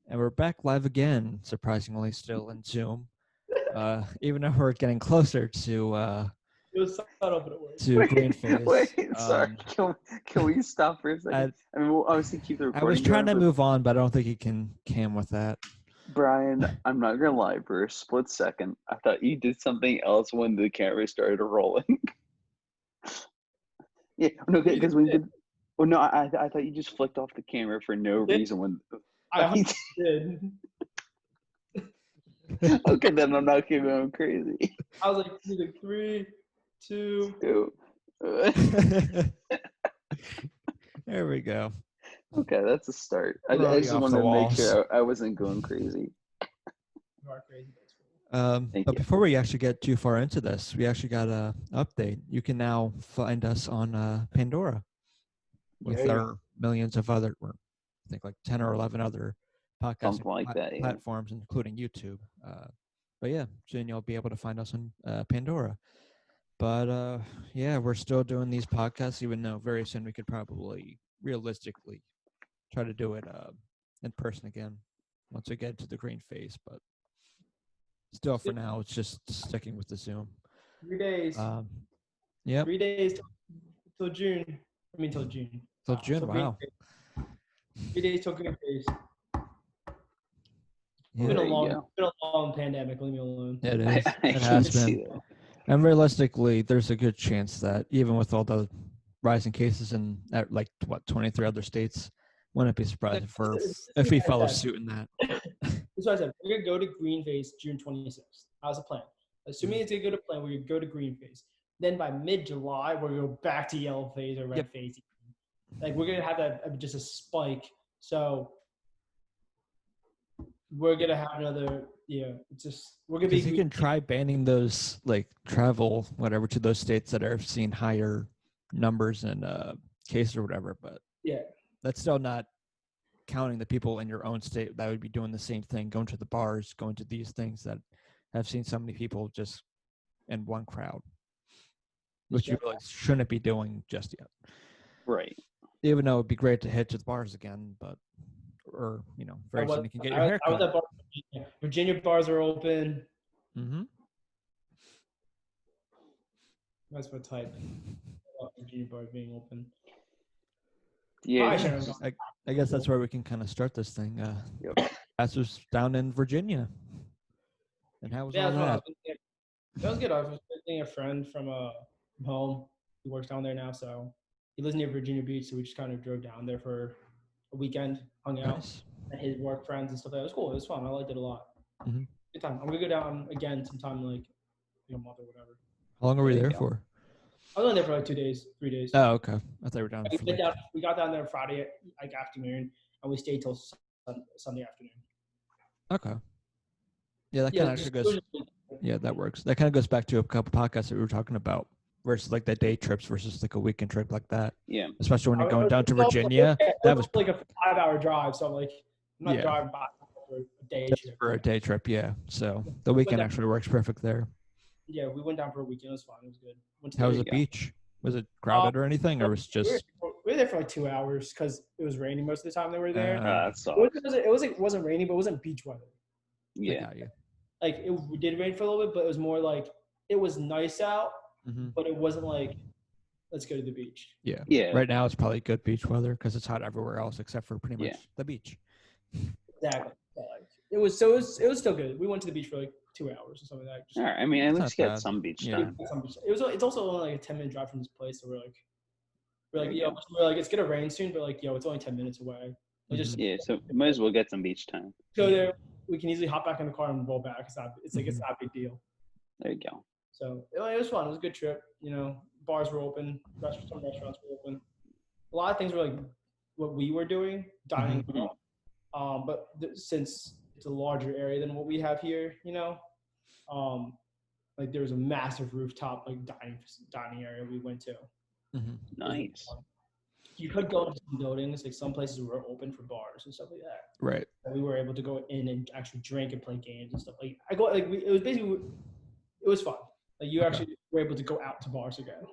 And we're back live again, surprisingly, still in Zoom. Even though we're getting closer It was subtle, but it worked. to green phase. Wait, sorry. Can we stop for a second? I mean, we'll obviously keep the I recording was trying going, to but move on, but I don't think you can with that. Brian, I'm not gonna lie, for a split second, I thought you did something else when the camera started rolling. Yeah, no, because we did. Well, no, I thought you just flicked off the camera for no reason when. I did. Okay, then I'm not going crazy. I was like 3, 2. There we go. Okay, that's a start. I We're already just off wanted the to make walls. sure I wasn't going crazy. You are crazy. That's cool. Thank But you. before we actually get too far into this, we actually got an update. You can now find us on Pandora with There you our millions of other, I think like 10 or 11 other podcasting Something like that, yeah. platforms, including YouTube. But yeah, soon you'll be able to find us on Pandora. But yeah, we're still doing these podcasts, even though very soon we could probably realistically try to do it in person again once we get to the green phase. But still, for now, it's just sticking with the Zoom. 3 days. Yep. 3 days till June. I mean, till June. Till June, till wow. 3 days till green phase. Yeah. It's been a long pandemic. Leave me alone. It is. I It can has see been. that. And realistically, there's a good chance that even with all the rising cases in 23 other states, wouldn't be surprised if we follow suit in that. That's what I said. We're gonna go to green phase June 26th. How's the plan? Assuming it's gonna go to plan, we're gonna go to green phase. Then by mid-July, we're gonna go back to yellow phase or red phase. Like we're gonna have just a spike. So we're gonna have another. Yeah, it's just we're gonna be. Because you can try banning those travel whatever to those states that are seeing higher numbers and cases or whatever, but yeah, that's still not counting the people in your own state that would be doing the same thing, going to the bars, going to these things that have seen so many people just in one crowd, which you really shouldn't be doing just yet. Right. Even though it'd be great to head to the bars again, but very soon you can get your haircut. I was at bar Virginia bars are open. Mm-hmm. That's what type. Virginia bars being open. Yeah. I guess that's where we can kind of start this thing. That's just down in Virginia. And how was all that? That was good. I was visiting a friend from home. He works down there now, so he lives near Virginia Beach. So we just kind of drove down there for a weekend, hung out, and his work friends and stuff. That was cool. It was fun. I liked it a lot. Mm-hmm. Good time. I'm gonna go down again sometime like a month or whatever. How long were we there for? I was only there for 2 days, 3 days. Oh, okay. I thought we were down. We got down there Friday afternoon, and we stayed till Sunday afternoon. Okay. Yeah, that kind of actually goes. Yeah, that works. That kind of goes back to a couple podcasts that we were talking about, versus like the day trips versus like a weekend trip like that. Yeah. Especially when you're going down to Virginia. That was like a 5-hour drive, so I'm not driving by for a day trip. For a day trip, yeah. So the weekend actually works perfect there. Yeah, we went down for a weekend. It was fun. It was good. How was the beach? Was it crowded or anything, or was just? We were there for 2 hours because it was raining most of the time that we were there. That sucks. It wasn't raining, but it wasn't beach weather. Yeah. It did rain for a little bit, but it was more like it was nice out, but it wasn't like let's go to the beach. Yeah. Yeah. Right now it's probably good beach weather because it's hot everywhere else except for pretty much the beach. Exactly. It was still good. We went to the beach for 2 hours or something like that. All right. I mean, at least you got some beach time. It's also only like a 10-minute drive from this place, so we're like, it's gonna rain soon, but it's only 10 minutes away. So might as well get some beach time. Go there. We can easily hop back in the car and roll back. It's not a big deal. There you go. So it was fun. It was a good trip. Bars were open. Some restaurants were open. A lot of things were like what we were doing, dining. But since it's a larger area than what we have here, there was a massive rooftop dining area we went to. Nice. You could go into some buildings, like some places were open for bars and stuff like that. Right. And we were able to go in and actually drink and play games and stuff. It was fun. You actually were able to go out to bars again.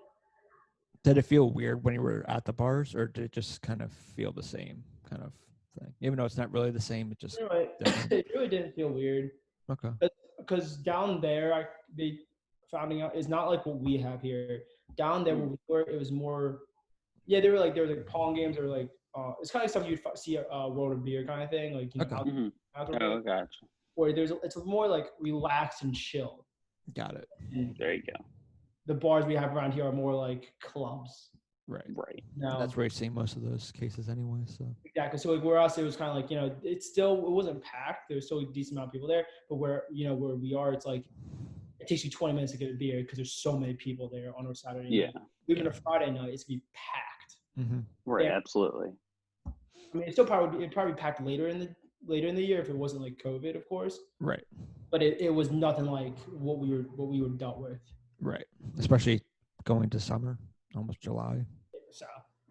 Did it feel weird when you were at the bars, or did it just kind of feel the same? Kind of. thing, even though it's not really the same. It just Anyway, different. it really didn't feel weird. Okay. Because down there, they finding out is not like what we have here. Down there, where we were, it was more. Yeah, there were like pong games or like it's kind of stuff you'd see at World of Beer kind of thing, like Okay. outdoor Oh, gotcha. or it's more like relaxed and chill. Got it. And There you go. the bars we have around here are more like clubs. Right. Right. No, That's where you see most of those cases anyway. So exactly. So like where us, it was kind of like it wasn't packed. There was still a decent amount of people there, but where we are, it's like it takes you 20 minutes to get a beer because there's so many people there on a Saturday night. Even a Friday night, it's gonna be packed. Right. Yeah. Absolutely. I mean, it'd probably be packed later in the year if it wasn't like COVID, of course. right. But it was nothing like what we were dealt with. Right. Especially going to summer, almost July. So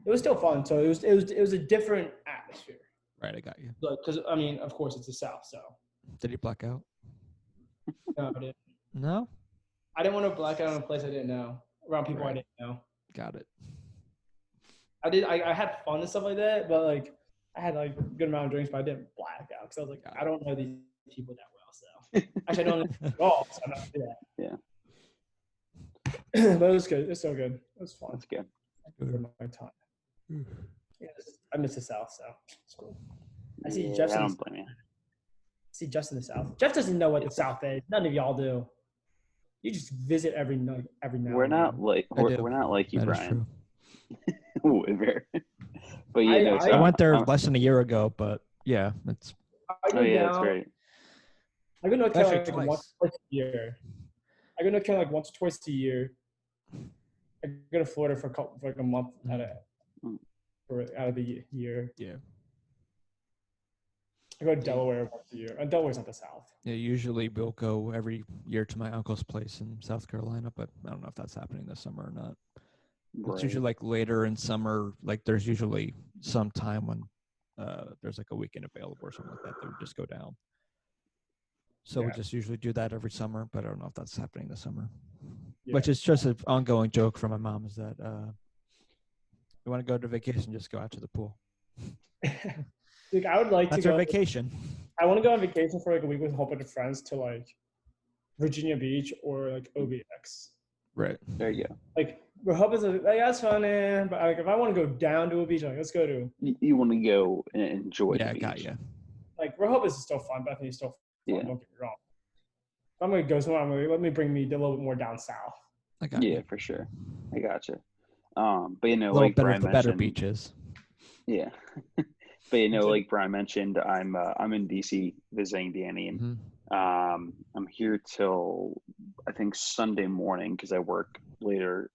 it was still fun. So it was a different atmosphere. Right. I got you. Because I mean, of course, it's the South. So Did you black out? no, I didn't. No. I didn't want to black out on a place I didn't know around people I didn't know. Got it. I did. I had fun and stuff like that, but like I had like a good amount of drinks, but I didn't black out because I was like, I don't know these people that well. So actually, I don't know them at all. So I'm not do that. Yeah. But it was good. It's so good. It was fun. That's good. For my time. Yes, I miss the South, so it's cool. I see Yeah, Jeff. I don't blame you. See Jeff in the South. Jeff doesn't know what the South is. None of y'all do. You just visit every night, every now. We're not like we're not like you, That is Brian. true. Whatever. But you know, I went there less than a year ago, but yeah, it's I go oh yeah, down, that's right. I go to North Carolina Actually, like once or twice a year. I go to North Carolina like once or twice a year. I go to Florida for like a month out of the year. yeah. I go to Delaware once a year. And Delaware's not the South. Yeah, usually we'll go every year to my uncle's place in South Carolina, but I don't know if that's happening this summer or not. It's usually like later in summer. Like there's usually some time when there's like a weekend available or something like that. They would just go down. So we just usually do that every summer, but I don't know if that's happening this summer. Yeah. Which is just an ongoing joke from my mom is that you want to go to vacation, just go out to the pool. Like I would like That's to go our vacation. I want to go on vacation for like a week with a whole bunch of friends to like Virginia Beach or like OBX. Right. There you go. Like Rehoboth's like that's fun, but like if I want to go down to a beach, like let's go to. You want to go and enjoy Yeah, the I beach. got you. Like Rehoboth is still fun. Bethany is still fun. Yeah. Don't get me wrong. If I'm gonna go somewhere, let me bring me a little bit more down south. I got Yeah, you. for sure. I gotcha. But you know, A little like better, Brian the better mentioned, beaches. Yeah. But you know, like Brian mentioned, I'm in DC visiting Danny, and I'm here till I think Sunday morning because I work later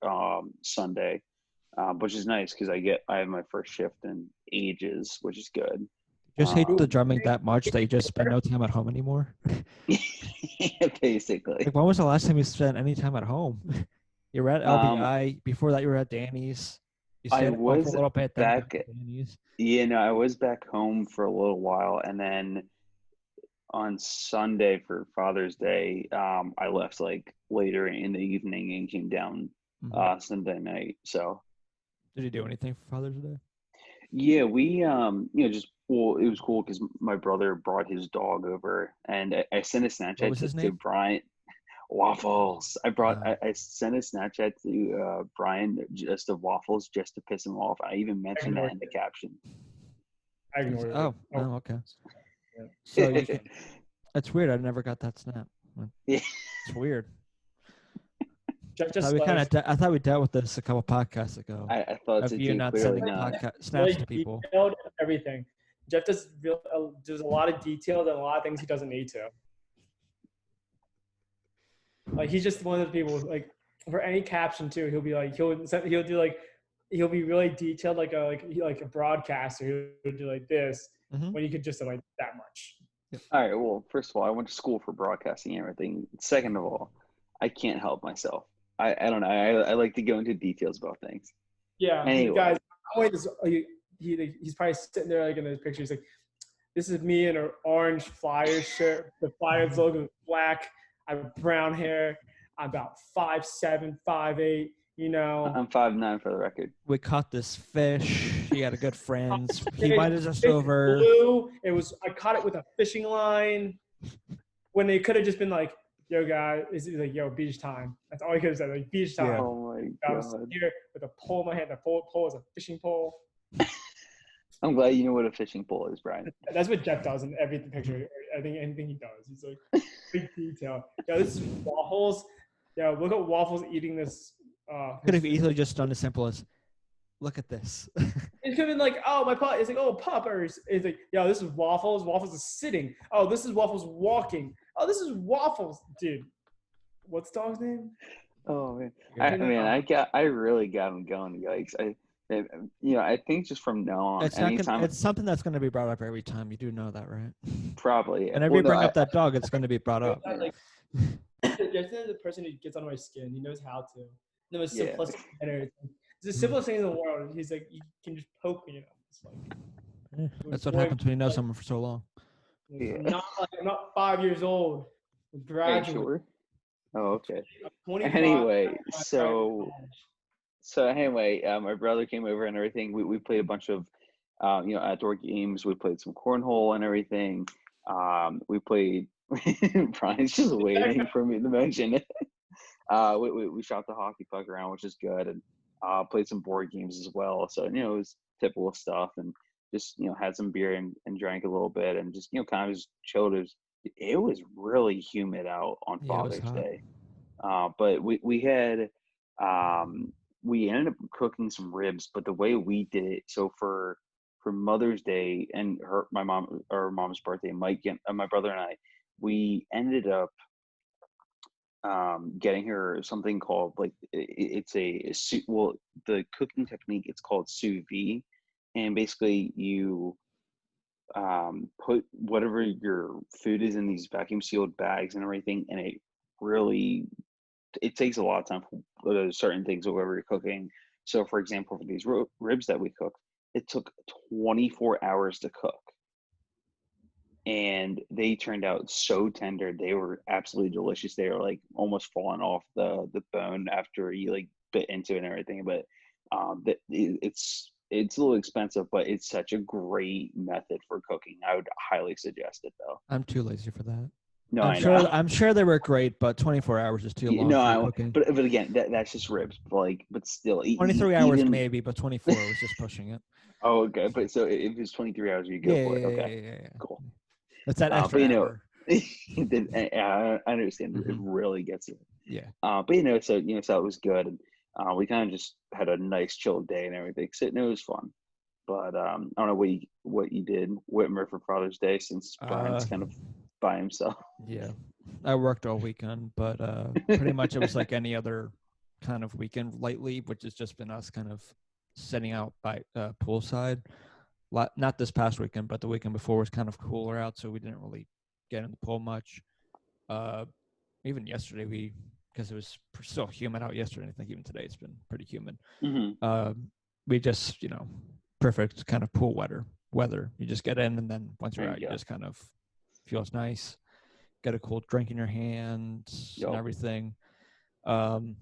Sunday, which is nice because I have my first shift in ages, which is good. Just hate the drumming that much that you just spend no time at home anymore. Basically. Like, when was the last time you spent any time at home? You were at LBI. Before that, you were at Danny's. You I stayed at home for was a little bit. Then back at Danny's. Yeah, no, I was back home for a little while, and then on Sunday for Father's Day, I left like later in the evening and came down Sunday night. So, Did you do anything for Father's Day? yeah, we just it was cool because my brother brought his dog over, and I sent a Snapchat was his just to name? Brian. Waffles. I sent a Snapchat to Brian just of Waffles just to piss him off. I even mentioned that in the caption. I ignored it. Oh, okay. Yeah. So that's weird. I never got that snap. Yeah. It's weird. Just I thought we dealt with this a couple podcasts ago. I thought Of so you too, not clearly sending not. snaps to people. Detailed everything. Jeff does there's a lot of details and a lot of things he doesn't need to. Like he's just one of the people like for any caption too. He'll be like he'll do like he'll be really detailed like a broadcaster. He'll do like this when you could just do like that much. All right. Well, first of all, I went to school for broadcasting and everything. Second of all, I can't help myself. I don't know. I like to go into details about things. Yeah, Anyway. guys. He's probably sitting there like in those pictures. Like, this is me in an orange Flyers shirt. The Flyers logo is black. I have brown hair. I'm about 5'7", 5'8". You know. I'm 5'9" for the record. We caught this fish. He had a good friend. He It invited us over. Blue. I caught it with a fishing line. When they could have just been like, "Yo, guys," it's like, "Yo, beach time." That's all he could have said, like beach time. Yeah. Oh my I was god! here with a pole in my hand. The pole was a fishing pole. I'm glad you know what a fishing pole is, Brian. That's what Jeff does in every picture. I think anything he does, he's like big detail. Yo, this is Waffles. Yeah, look at Waffles eating this. Could have easily just done as simple as, look at this. It could have been like, oh, my pup. It's like, oh, puppers. It's like, yo, this is Waffles. Waffles is sitting. Oh, this is Waffles walking. Oh, this is Waffles, dude. What's the dog's name? Oh man, Yeah. I really got him going, guys. I think just from now on, It's something that's going to be brought up every time. You do know that, right? probably. And every bring up that dog, it's going to be brought up. Like, there's the person who gets under my skin. He knows how to. The most simplest manner. It's the simplest thing in the world. He's like, you can just poke me. It's like, that's what happens when you know someone for so long. Yeah. I'm not 5 years old. I'm graduate. Hey, sure. Oh, okay. I'm 25. Anyway, my brother came over and everything. We played a bunch of, outdoor games. We played some cornhole and everything. We played. Brian's just waiting for me to mention it. We shot the hockey puck around, which is good, and played some board games as well. So it was typical stuff, and just had some beer and drank a little bit, and just kind of just chilled. It was really humid out on Father's Day, but we had we ended up cooking some ribs, but the way we did it, so for Mother's Day and my mom's birthday, Mike and my brother and I, we ended up getting her something called, like, it's the cooking technique, it's called sous vide, and basically you put whatever your food is in these vacuum sealed bags and everything, and it takes a lot of time for certain things, whatever you're cooking. So for example, for these ribs that we cooked, it took 24 hours to cook, and they turned out so tender. They were absolutely delicious. They were like almost falling off the bone after you like bit into it and everything. But it's a little expensive, but it's such a great method for cooking. I would highly suggest it, though. I'm too lazy for that. No, I'm sure they were great, but 24 hours is too long for cooking. But again, that's just ribs. But still, 23 hours maybe, but 24 was just pushing it. Oh, okay. But so if it's 23 hours, you go for it. Okay, yeah. Cool. It's that extra hour. I understand. Mm-hmm. It really gets you. Yeah. So it was good, and we kind of just had a nice chill day and everything. So it was fun. But I don't know what you did, Whitmer, for Father's Day, since Brian's kind of by himself. Yeah, I worked all weekend, but pretty much it was like any other kind of weekend lately, which has just been us kind of setting out by poolside. Not this past weekend, but the weekend before was kind of cooler out, so we didn't really get in the pool much. Even yesterday, because it was still humid out yesterday, I think even today it's been pretty humid. Mm-hmm. We just, perfect kind of pool weather. You just get in, and then once you're out, you just kind of feels nice. Get a cool drink in your hand and everything. And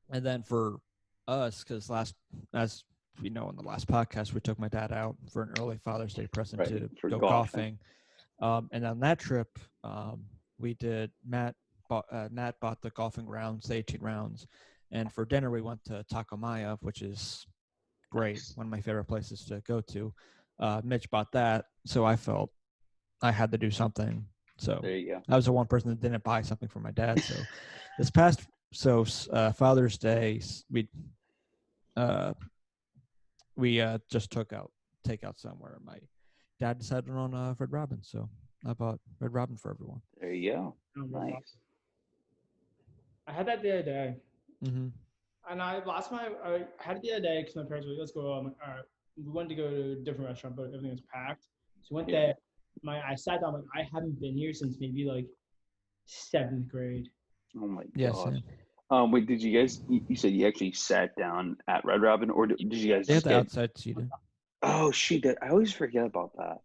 then for us, because as we know in the last podcast, we took my dad out for an early Father's Day present to go golfing. And on that trip, we did. Matt bought the golfing rounds, the 18 rounds, and for dinner we went to Taco Maya, which is great, one of my favorite places to go to. Mitch bought that, so I felt I had to do something. So there you go. I was the one person that didn't buy something for my dad. So this past Father's Day, we just took out takeout somewhere. My dad decided on Red Robin, so I bought Red Robin for everyone. There you go. Nice. I had that the other day. Mm-hmm. And I had it the other day because my parents were like, let's go. I'm like, all right. We wanted to go to a different restaurant, but everything was packed. So we went there. I sat down, like, I haven't been here since maybe like 7th grade. Oh my God. Wait, did you guys, you said you actually sat down at Red Robin, or did you guys just get outside seated? Oh, shoot. I always forget about that.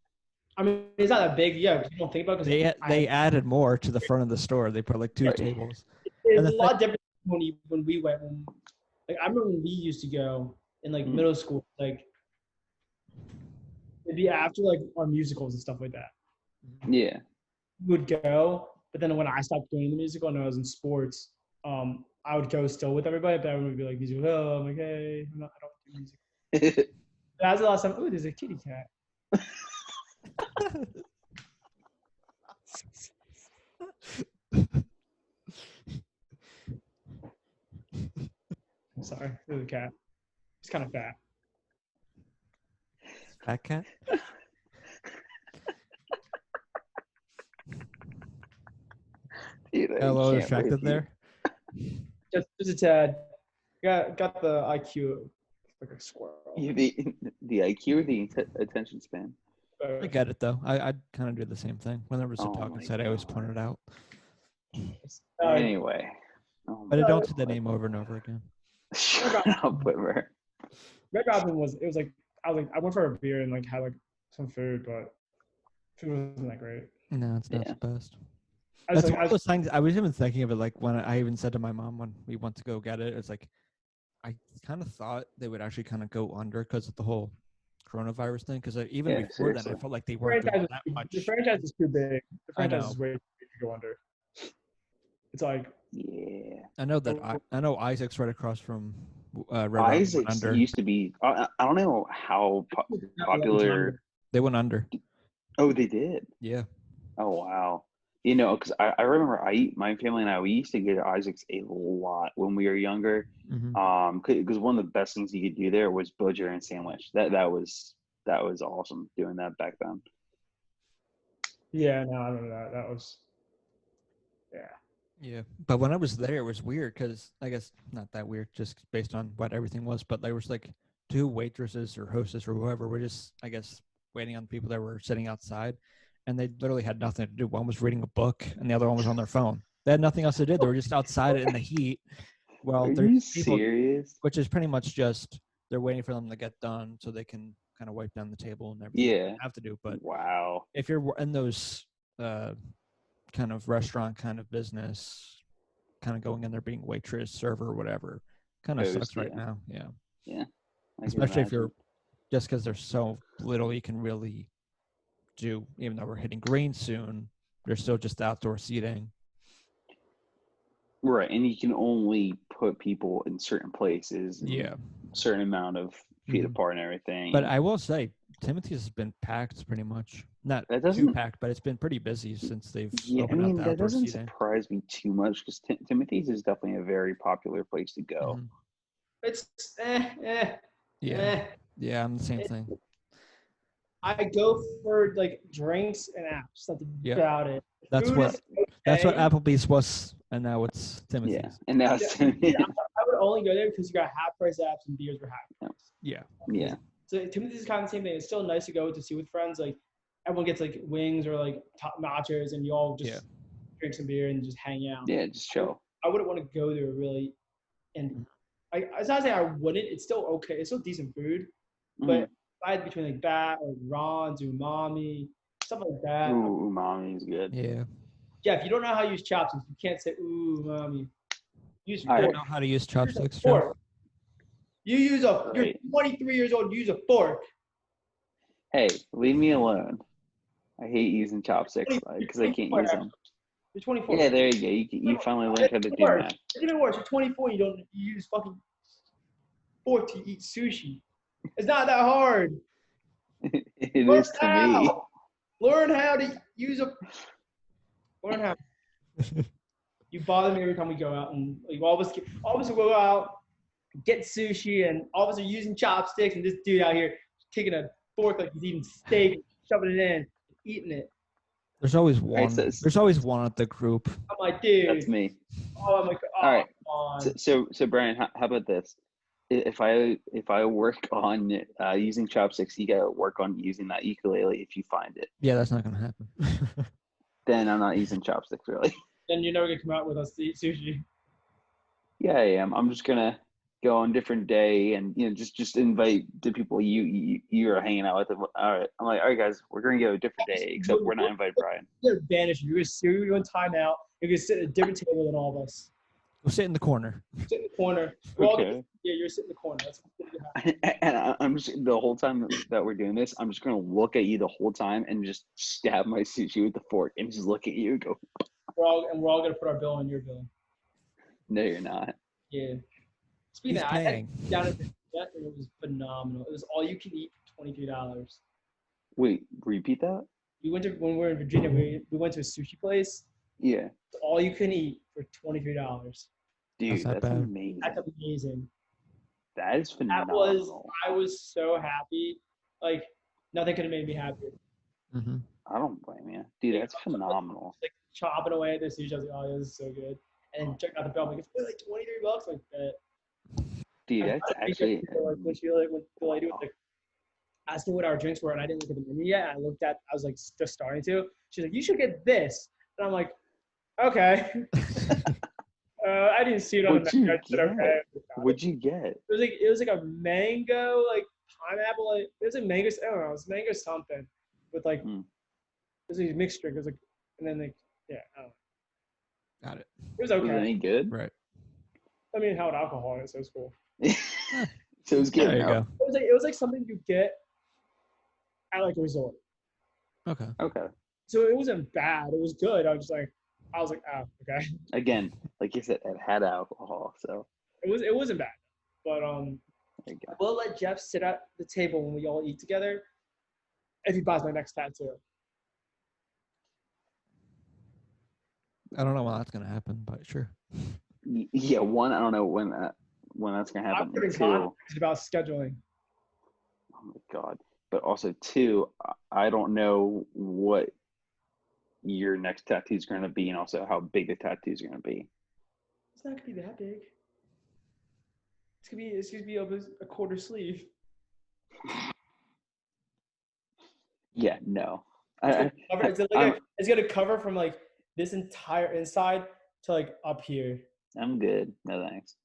I mean, it's not that big, yeah, you don't think about it. They added more to the front of the store. They put like 2 tables. It's a lot different when we went. Like, I remember when we used to go in like middle school, like it'd be after like our musicals and stuff like that. Yeah. Would go, but then when I stopped doing the musical and I was in sports, I would go still with everybody, but everyone would be like, "Oh, I'm like, hey, I don't do music." That was the last time. Oh, there's a kitty cat. Sorry, there's a cat. It's kind of fat. Fat cat? Dude, Got a little distracted there. Just a tad. Got the IQ like a squirrel. The IQ or the attention span? I get it though. I kind of do the same thing. Whenever there's a talking set, I always point it out. Anyway. But I don't say the name over and over again. Shut up, Whitmer. Red Robin was like I went for a beer and like had like some food, but food wasn't that great. No, it's not the best. That's one of those things. I was even thinking of it like when I even said to my mom when we went to go get it, it's like I kind of thought they would actually kind of go under because of the whole coronavirus thing. Because even before that, I felt like they weren't doing that much. The franchise is too big. The franchise is way too big to go under. It's like I know that I know Isaac's right across from Red Isaac's used to be. I don't know how popular they went under. Oh, they did. Yeah. Oh wow. Because I remember my family and I, we used to get Isaac's a lot when we were younger. Because one of the best things you could do there was vegetarian sandwich. That was awesome doing that back then. Yeah, no, I remember that. That was, Yeah, but when I was there, it was weird because I guess not that weird, just based on what everything was. But there was like 2 waitresses or hostess or whoever were just, I guess, waiting on people that were sitting outside. And they literally had nothing to do. One was reading a book, and the other one was on their phone. They had nothing else to do. They were just outside in the heat. Well, are you serious? Which is pretty much just they're waiting for them to get done so they can kind of wipe down the table and everything they have to do. But wow, if you're in those kind of restaurant kind of business, kind of going in there being waitress, server, whatever, kind of sucks right now. Yeah. Especially if you're just because there's so little you can really do, even though we're hitting green soon, there's still just outdoor seating. Right, and you can only put people in certain places. Certain amount of feet apart and everything. But I will say, Timothy's has been packed pretty much. Not too packed, but it's been pretty busy since they've opened up the that doesn't seating. surprise me too much because Timothy's is definitely a very popular place to go. It's Yeah, I'm the same thing. I go for like drinks and apps. That's about it. That's what Applebee's was, and now it's Timothy's. Yeah, and now it's Timothy's. I would only go there because you got half price apps and beers were half price. Yeah. So Timothy's is kind of the same thing. It's still nice to go to see with friends. Like everyone gets like wings or like top nachos, and you all just drink some beer and just hang out. Yeah, just chill. I wouldn't want to go there really, and it's not saying I wouldn't. It's still okay. It's still decent food, but. I had between like that or Ron's, umami, stuff like that. Ooh, umami is good. Yeah. Yeah, if you don't know how to use chopsticks, you can't say umami. Use I don't know how to use chopsticks. Fork. You're 23 years old. Use a fork. Hey, leave me alone. I hate using chopsticks because I can't use them. You're 24. Yeah, there you go. You finally learned how to do that. It's even worse. You're 24. You use fucking fork to eat sushi. It's not that hard. It is to me. Learn how to use a. Learn how. You bother me every time we go out, and like all of us will go out, get sushi, and all of us are using chopsticks, and this dude out here taking a fork like he's eating steak, shoving it in, eating it. There's always one. There's always one at the group. I'm like, dude. That's me. Oh, I'm like, oh, all right. come on. So Brian, how about this? If I work on using chopsticks, you gotta work on using that ukulele if you find it. Yeah, that's not gonna happen. Then I'm not using chopsticks really. Then you're never gonna come out with us to eat sushi. Yeah, I am. I'm just gonna go on a different day and just invite the people you're hanging out with. All right, I'm like, all right, guys, we're gonna go a different day, except we're not inviting Brian. You're banished. You're going time out. You're gonna sit at a different table than all of us. We'll sit in the corner. Sit in the corner. Okay. You're sitting in the corner. That's what's gonna happen. And I'm just the whole time that we're doing this, I'm just gonna look at you the whole time and just stab my sushi with the fork and just look at you and go. We're all gonna put our bill on your bill. No, you're not. Yeah. Speaking He's of that, paying. I had down at the jet and it was phenomenal. It was all you can eat for $23. Wait, repeat that? When we were in Virginia, we went to a sushi place. Yeah, All you can eat for $23. dude, not that's bad. amazing. That's amazing. That is phenomenal. I was so happy. Like nothing could have made me happier. Mm-hmm. I don't blame you, dude. That's phenomenal. Like chopping away at the sushi, I was like, oh, this is so good. And check out the bill. I'm like, it's really like $23. Like that. Dude, that's actually. Like when the lady was like asking what our drinks were, and I didn't look at the menu yet. And I was like just starting to. She's like, you should get this, and I'm like, okay. I didn't see it on the menu. I said, okay. What'd you get? It was like a mango, like pineapple. Like, it was a mango. I don't know. It was mango something with like. It was a mixed drink. It was like, and then like, yeah. I don't know. Got it. It was okay. Was it any good? Right. I mean, how alcohol is, so it's cool. So it was good. There you go. It was like something you get at like a resort. Okay. Okay. So it wasn't bad. It was good. I was like, oh, okay. Again, like you said, it had alcohol, so It wasn't bad, but there you go. we'll let Jeff sit at the table when we all eat together. If he buys my next tattoo. I don't know when that's gonna happen, but sure. Yeah, one, I don't know when that's gonna happen. I'm pretty Two, confident about scheduling. oh my god. But also two, I don't know what your next tattoo is gonna be, and also how big the tattoo is gonna be. It's not gonna be that big. It's gonna be a quarter sleeve. Yeah, no. It's gonna cover from like this entire inside to like up here. I'm good. No thanks.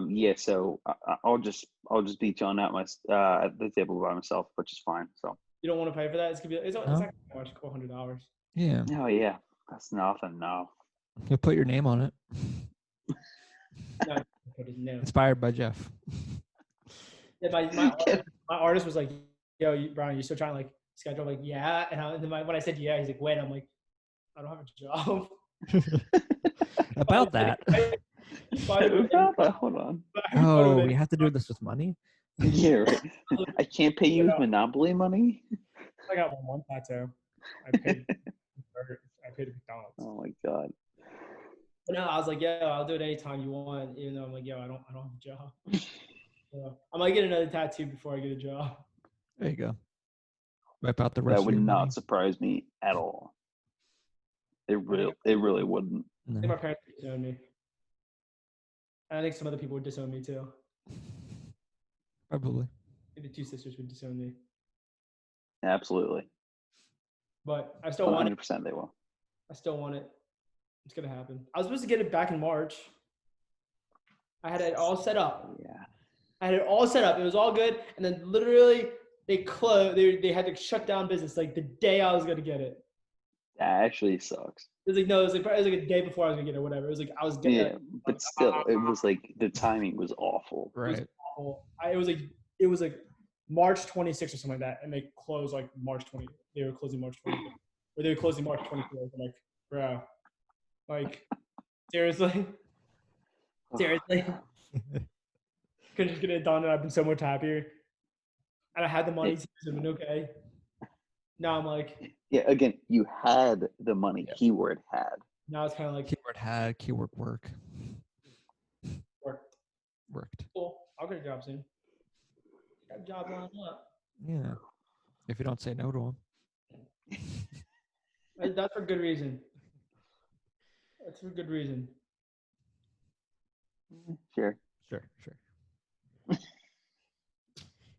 Yeah, so I'll just be chilling at at the table by myself, which is fine. So you don't want to pay for that? It's not much, $200. Yeah. Oh yeah, that's nothing. No. You'll put your name on it. No. Inspired by Jeff. Yeah, my artist was like, "Yo, Brian, you still trying to like schedule?" I'm like, yeah. And then when I said yeah, he's like, "When?" I'm like, "I don't have a job." About that. Hold on. Oh, we have to do this with money? Yeah, right. I can't pay you with Monopoly money. I got one tattoo. I paid McDonald's. Oh my god. But no, I was like, yeah, I'll do it anytime you want. Even though I'm like, yo, I don't have a job. So I might get another tattoo before I get a job. There you go. Wipe out the rest. That would of your not money. surprise me at all. It really wouldn't. I think my parents would disown me. And I think some other people would disown me too. Probably. Maybe the two sisters would disown me. Absolutely. But I still want it. 100% they will. I still want it. It's gonna happen. I was supposed to get it back in March. I had it all set up. Yeah. I had it all set up. It was all good, and then literally they closed. They had to shut down business like the day I was gonna get it. That actually sucks. It was like no, it was like a day before I was gonna get it or whatever. It was like I was getting it. But still, it was like the timing was awful. Right. It was like March 26th or something like that, and they closed like March 20. They were closing March 20, or they were closing March 24th. I'm like, bro, like seriously. Couldn't just get it done, and I've been so much happier. And I had the money to use it, okay. Now I'm like, yeah. Again, you had the money. Yeah. Keyword had. Now it's kind of like keyword had. Keyword work. Worked. Cool. I'll get a job soon. Got a job lined up. Yeah. If you don't say no to him. That's for good reason. That's for good reason. Sure. I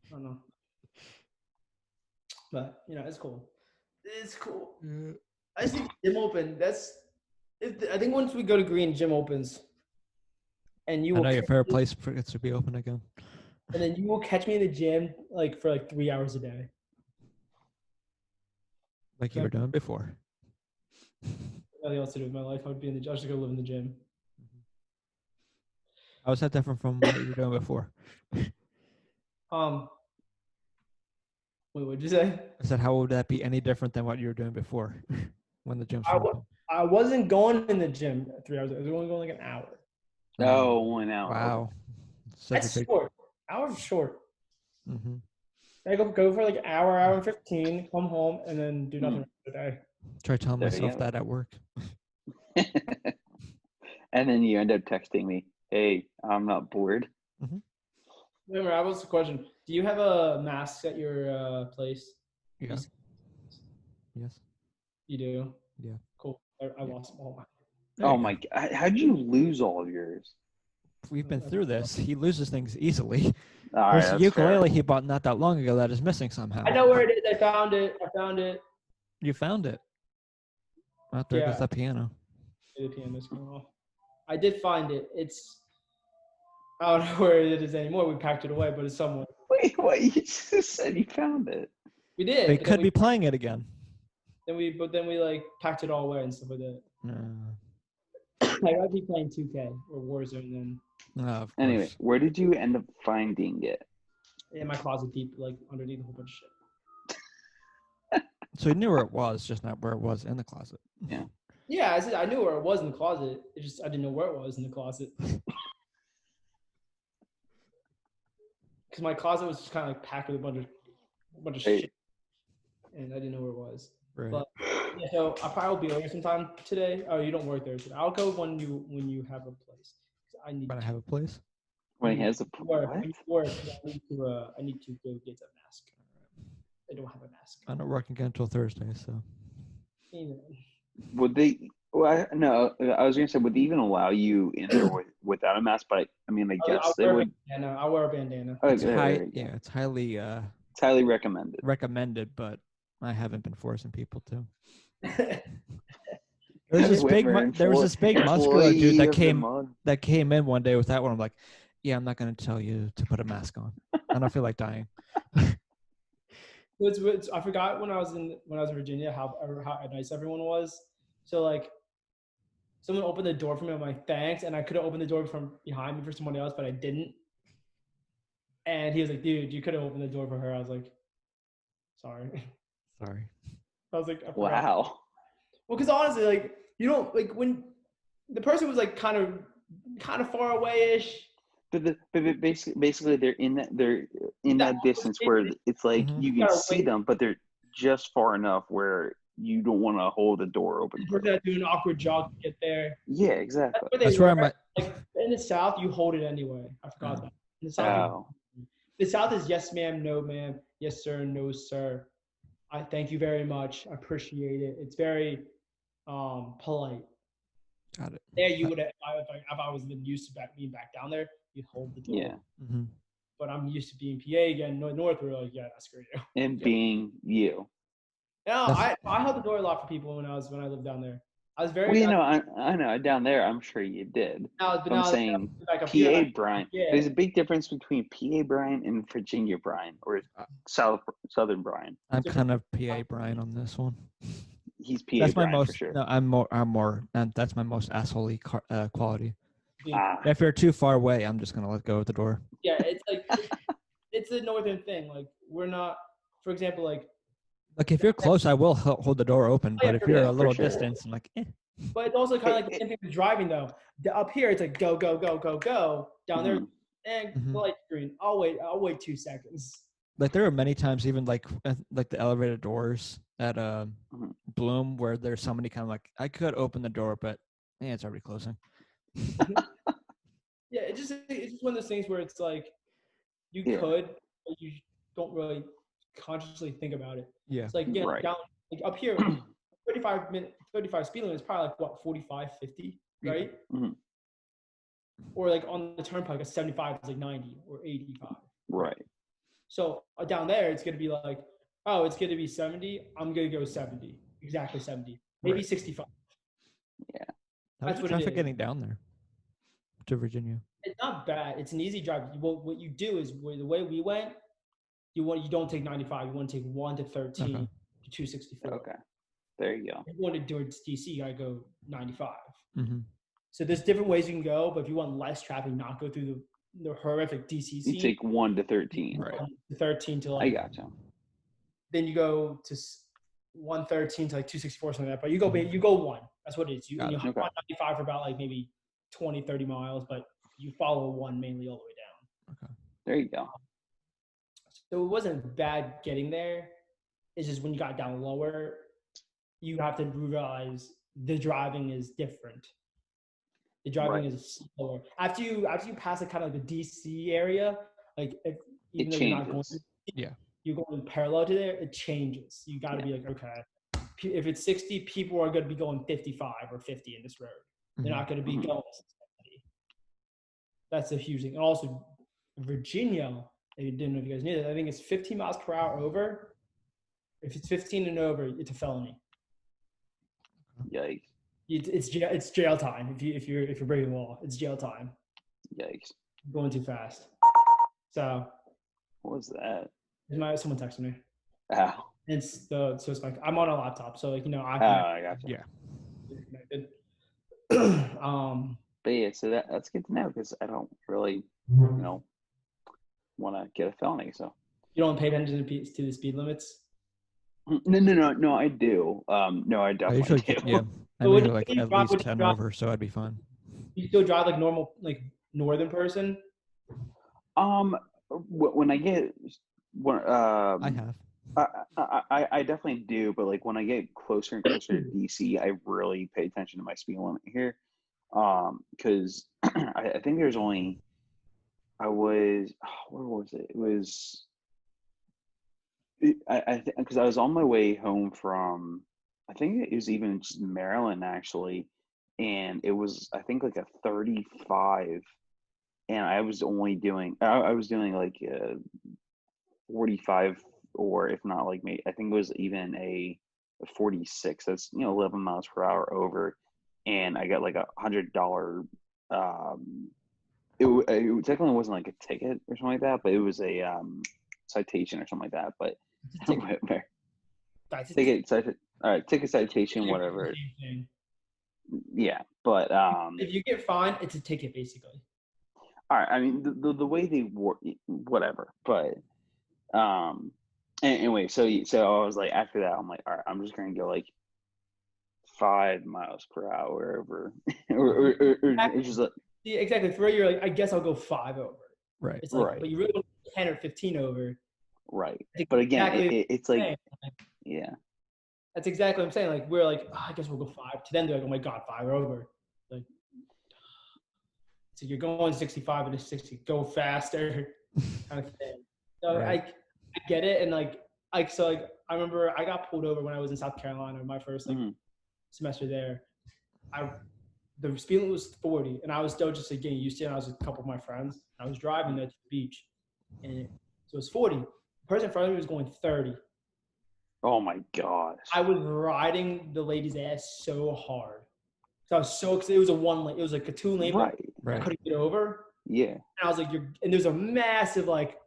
don't know. But, it's cool. It's cool. Yeah. I see gym open. I think once we go to green, gym opens. And you will I know your favorite place for it to be open again. And then you will catch me in the gym for 3 hours a day. Like you were doing before. Nothing else to do with my life. I would be in the. I should go live in the gym. How is that different from what you were doing before? Wait, what'd you say? I said, how would that be any different than what you were doing before when the gyms I, were w- open? I wasn't going in the gym 3 hours. I was only going like an hour. Oh, 1 hour. Wow. Such That's a big. short. Hour's short. Mm-hmm. I go for like an hour and 15, come home, and then do nothing for the day. Try telling There you myself go. that at work. And then you end up texting me, "Hey, I'm not bored." Remember, I was the question. Do you have a mask at your place? Yeah. Yes. You do? Yeah. Cool. I lost all mine. Oh my God. How did you lose all of yours? We've been through this. He loses things easily. All right, There's a that's ukulele fair. he bought not that long ago that is missing somehow. I know where it is. I found it. You found it. Out there goes Yeah. that piano. The piano's going off. I did find it. I don't know where it is anymore. We packed it away, but it's somewhere. Wait, you just said you found it. We did. They but could be playing it again. Then we like packed it all away and stuff like that. No. Like I'd be playing 2K or Warzone then. No, of course. Anyway, where did you end up finding it? In my closet, deep, like underneath a whole bunch of shit. So you knew where it was, just not where it was in the closet. Yeah. Yeah, I said I knew where it was in the closet. It just I didn't know where it was in the closet. Because my closet was just kind of like packed with a bunch of shit, and I didn't know where it was. Right. But yeah, so I'll probably be over sometime today. Oh, you don't work there today. I'll go when you have a place. I need. When I have a place. When he has a work. what? Work. I need to go get a mask. I don't have a mask. I'm not working again until Thursday, so. Would they? Well, no, I was gonna say, would they even allow you in there without a mask? But I mean, I guess they would. I'll wear a bandana. Oh, It's it's highly it's highly recommended. Recommended, but I haven't been forcing people to. There was this big muscular dude that came in one day with that one. I'm like, yeah, I'm not going to tell you to put a mask on. I don't feel like dying. I forgot when I was in Virginia how nice everyone was. So like, someone opened the door for me. I'm like, thanks, and I could have opened the door from behind me for someone else, but I didn't. And he was like, dude, you could have opened the door for her. I was like, sorry. I was like, I forgot. Wow. Well, because honestly, like, you don't like when the person was like kind of far away-ish. But basically they're in that distance where it's like you can see them, but they're just far enough where you don't want to hold the door open. We're gonna do an awkward jog to get there. Yeah, exactly. That's where I'm at. Like in the South, you hold it anyway. I forgot that. In the South, the South is yes, ma'am, no, ma'am, yes, sir, no, sir. I thank you very much. I appreciate it. It's very polite. Got it. There, you would have if I was used to being back down there, you'd hold the door. Yeah. Mm-hmm. But I'm used to being PA again. North, we're like, yeah, screw you. And being you. No, I held the door a lot for people when I lived down there. I was very. Well, I know down there. I'm sure you did. I'm saying PA Brian. Yeah. There's a big difference between PA Brian and Virginia Brian, or Southern Brian. I'm kind of PA Brian on this one. He's PA Brian for sure. No, I'm more. And that's my most asshole-y quality. Yeah. If you're too far away, I'm just gonna let go of the door. Yeah, it's like it's a northern thing. Like we're not, for example, like if you're close, I will hold the door open. But if you're a little distance, I'm like, eh. But it's also kind of like the same thing with driving, though. Up here, it's like go, go, go, go, go. Down there, and light screen. I'll wait 2 seconds. Like there are many times, even like the elevator doors at Bloom, where there's somebody kind of like, I could open the door, but it's already closing. Yeah, it's just one of those things where it's like you could, but you don't really consciously think about it. Yeah, it's like down like up here, 35 speed limit is probably like what 45, 50, right? Mm-hmm. Or like on the turnpike, a 75 is like 90 or 85. Right. So down there, it's gonna be like, oh, it's gonna be 70. I'm gonna go 70, exactly 70, maybe 65. Yeah, that's what traffic getting down there to Virginia. It's not bad. It's an easy drive. What you do is the way we went. You don't take 95. You want to take 1 to 13 to 264. Okay, there you go. If you want to do DC, you gotta go 95. Mm-hmm. So there's different ways you can go, but if you want less traffic, not go through the horrific DC scene. You take 1 to 13. Right. 13 to I gotcha. Then you go to 113 to like 264 something like that. But you go 1. That's what it is. You hop on 95 for about like maybe 20, 30 miles, but you follow 1 mainly all the way down. Okay. There you go. So it wasn't bad getting there. It's just when you got down lower, you have to realize the driving is different. The driving is slower. After you pass like kind of like the DC area, like even though you're not going, you're going parallel to there, it changes. You got to be like, okay, if it's 60, people are going to be going 55 or 50 in this road. They're not going to be going 70. That's a huge thing. And also, Virginia, I didn't know if you guys knew that. I think it's 15 miles per hour over. If it's 15 and over, it's a felony. Yikes. It's jail time if you're breaking the law. It's jail time. Yikes. Going too fast. So. What was that? Someone texted me. Ow. It's like I'm on a laptop, so like I gotcha. Yeah. Connected. But yeah, so that's good to know because I don't really, want to get a felony. So you don't pay attention to the speed limits. No, I do. No, I definitely do. Yeah, I mean, like at least 10 over, so I'd be fine. You still drive like normal, like northern person? When I get I have. I definitely do, but like when I get closer and closer to DC, I really pay attention to my speed limit here. Because I think there's only where was it? It was I think because I was on my way home from I think it was even just Maryland actually, and it was I think like a 35, and I was only doing I was doing like 45 or if not like maybe I think it was even a 46. That's 11 miles per hour over, and I got like $100. It technically wasn't like a ticket or something like that, but it was a citation or something like that. But ticket citation, whatever. Yeah, but if you get fined, it's a ticket basically. All right, I mean the way they work, whatever. But anyway, so I was like after that, I'm like, all right, I'm just gonna go like 5 miles per hour over, or it's just like. Yeah, exactly. For you're like, I guess I'll go 5 over. Right. It's like, but you really want 10 or 15 over. Right. But again, it's like, yeah. That's exactly what I'm saying. Like, we're like, I guess we'll go 5. To them, they're like, oh my God, 5 over. Like, so you're going 65 and it's 60. Go faster, kind of thing. So right. I get it. And like, I remember I got pulled over when I was in South Carolina, my first semester there. The speed limit was 40, and I was still just like getting used to it. And I was with a couple of my friends. I was driving there to the beach, and so it was 40. The person in front of me was going 30. Oh my gosh! I was riding the lady's ass so hard. So I was so excited. It was a 1 lane. It was like a 2 lane. Right. I couldn't get over. Yeah. And I was like, and there's a massive, like,